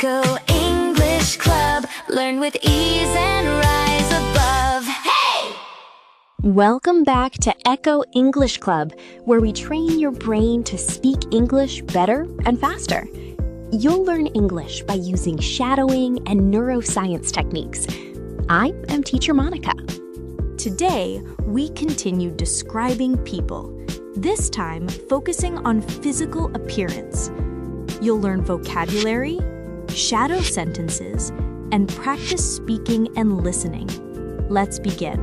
Echo English Club. Learn with ease and rise above. Hey! Welcome back to Echo English Club, where we train your brain to speak English better and faster. You'll learn English by using shadowing and neuroscience techniques. I am Teacher Monica. Today, we continue describing people, this time focusing on physical appearance. You'll learn vocabulary, shadow sentences, and practice speaking and listening. Let's begin.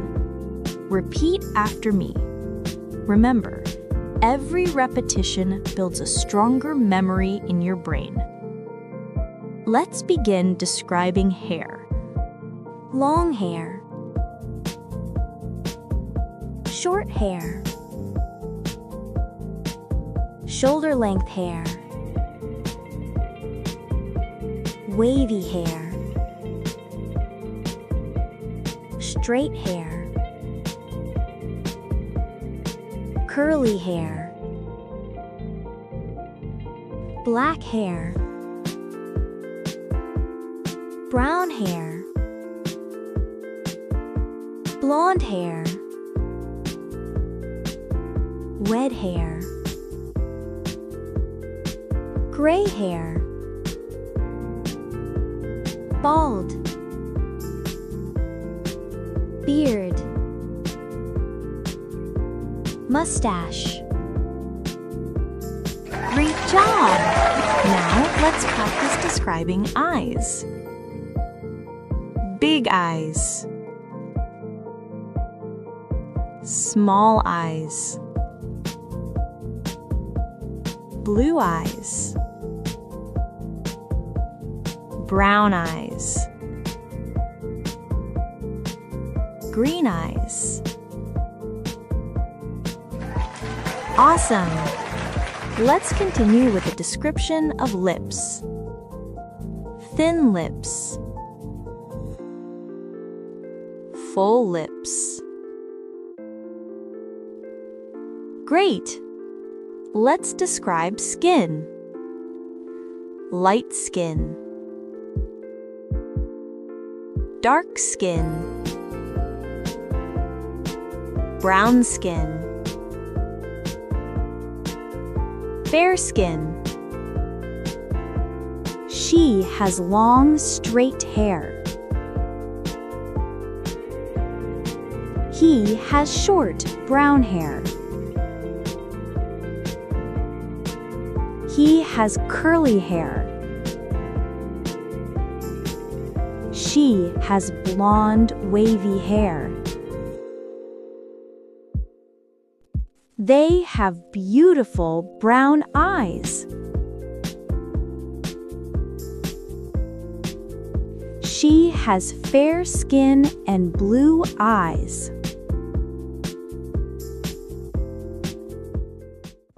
Repeat after me. Remember, every repetition builds a stronger memory in your brain. Let's begin describing hair. Long hair. Short hair. Shoulder-length hair. Wavy hair. Straight hair. Curly hair. Black hair. Brown hair. Blonde hair. Red hair. Gray hair. Bald. Beard. Mustache. Great job! Now let's practice describing eyes. Big eyes. Small eyes. Blue eyes. Brown eyes. Green eyes. Awesome! Let's continue with a description of lips. Thin lips. Full lips. Great! Let's describe skin. Light skin. Dark skin. Brown skin. Fair skin. She has long, straight hair. He has short, brown hair. He has curly hair. She has blonde, wavy hair. They have beautiful brown eyes. She has fair skin and blue eyes.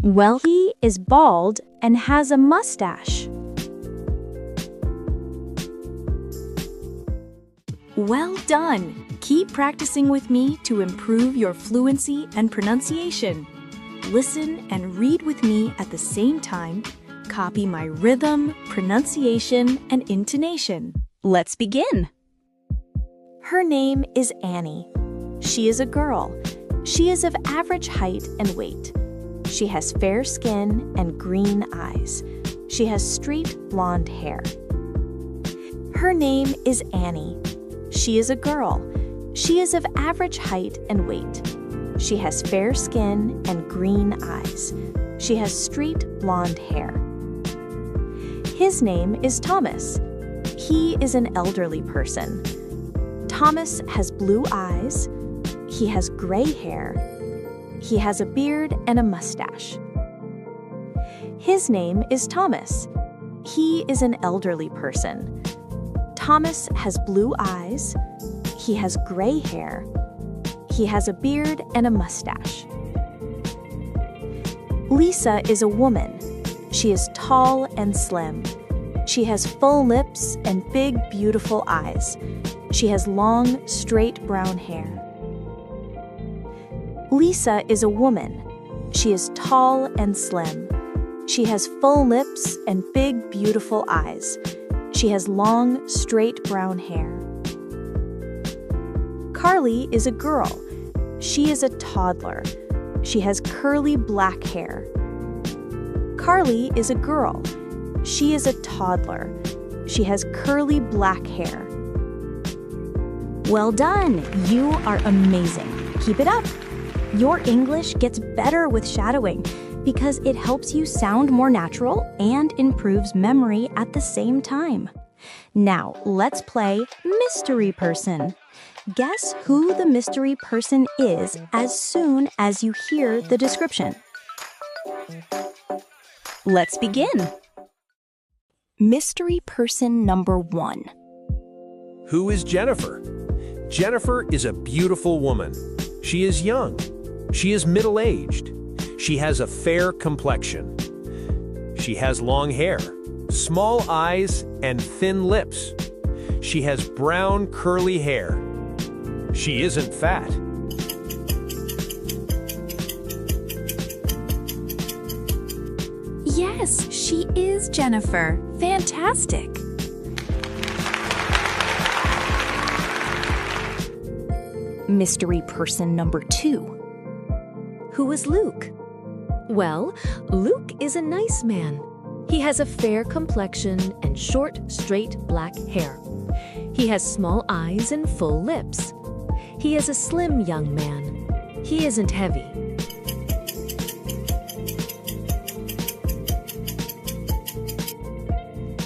Well, he is bald and has a mustache. Well done! Keep practicing with me to improve your fluency and pronunciation. Listen and read with me at the same time. Copy my rhythm, pronunciation, and intonation. Let's begin. Her name is Annie. She is a girl. She is of average height and weight. She has fair skin and green eyes. She has straight blonde hair. Her name is Annie. She is a girl. She is of average height and weight. She has fair skin and green eyes. She has straight blonde hair. His name is Thomas. He is an elderly person. Thomas has blue eyes. He has gray hair. He has a beard and a mustache. His name is Thomas. He is an elderly person. Thomas has blue eyes. He has gray hair. He has a beard and a mustache. Lisa is a woman. She is tall and slim. She has full lips and big, beautiful eyes. She has long, straight brown hair. Lisa is a woman. She is tall and slim. She has full lips and big, beautiful eyes. She has long, straight brown hair. Carly is a girl. She is a toddler. She has curly black hair. Carly is a girl. She is a toddler. She has curly black hair. Well done! You are amazing. Keep it up. Your English gets better with shadowing because it helps you sound more natural and improves memory at the same time. Now, let's play Mystery Person. Guess who the mystery person is as soon as you hear the description. Let's begin. Mystery person number 1. Who is Jennifer? Jennifer is a beautiful woman. She is young. She is middle-aged. She has a fair complexion. She has long hair, small eyes, and thin lips. She has brown curly hair. She isn't fat. Yes, she is Jennifer. Fantastic. Mystery person number 2. Who is Luke? Well, Luke is a nice man. He has a fair complexion and short, straight black hair. He has small eyes and full lips. He is a slim young man. He isn't heavy.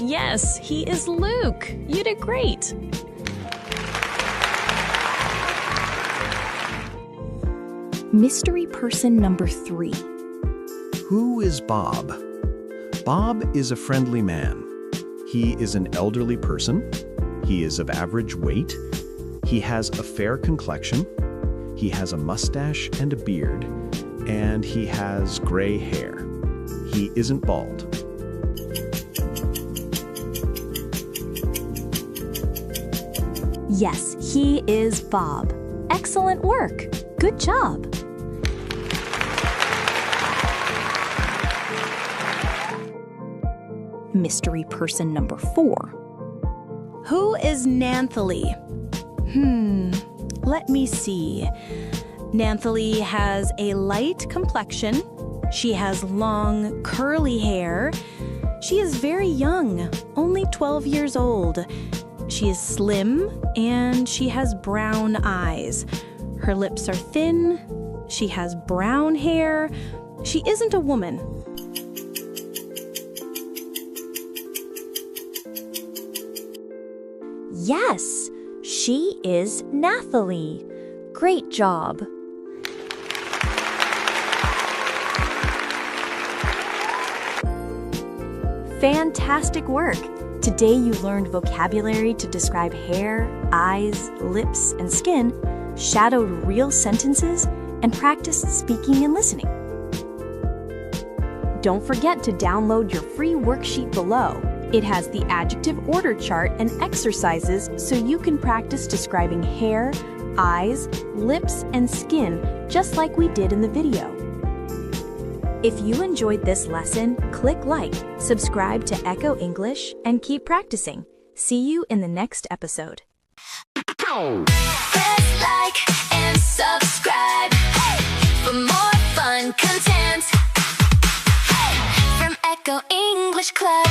Yes, he is Luke. You did great. Mystery person number 3. Who is Bob? Bob is a friendly man. He is an elderly person. He is of average weight. He has a fair complexion. He has a mustache and a beard. And he has gray hair. He isn't bald. Yes, he is Bob. Excellent work. Good job. Mystery person number 4. Who is Nanthalie? Let me see. Nanthalie has a light complexion. She has long, curly hair. She is very young, only 12 years old. She is slim, and she has brown eyes. Her lips are thin. She has brown hair. She isn't a woman. Yes, she is Nathalie. Great job. Fantastic work. Today you learned vocabulary to describe hair, eyes, lips, and skin, shadowed real sentences, and practiced speaking and listening. Don't forget to download your free worksheet below. It has the adjective order chart and exercises so you can practice describing hair, eyes, lips, and skin just like we did in the video. If you enjoyed this lesson, click like, subscribe to Echo English, and keep practicing. See you in the next episode. Press like and subscribe for more fun content from Echo English Club.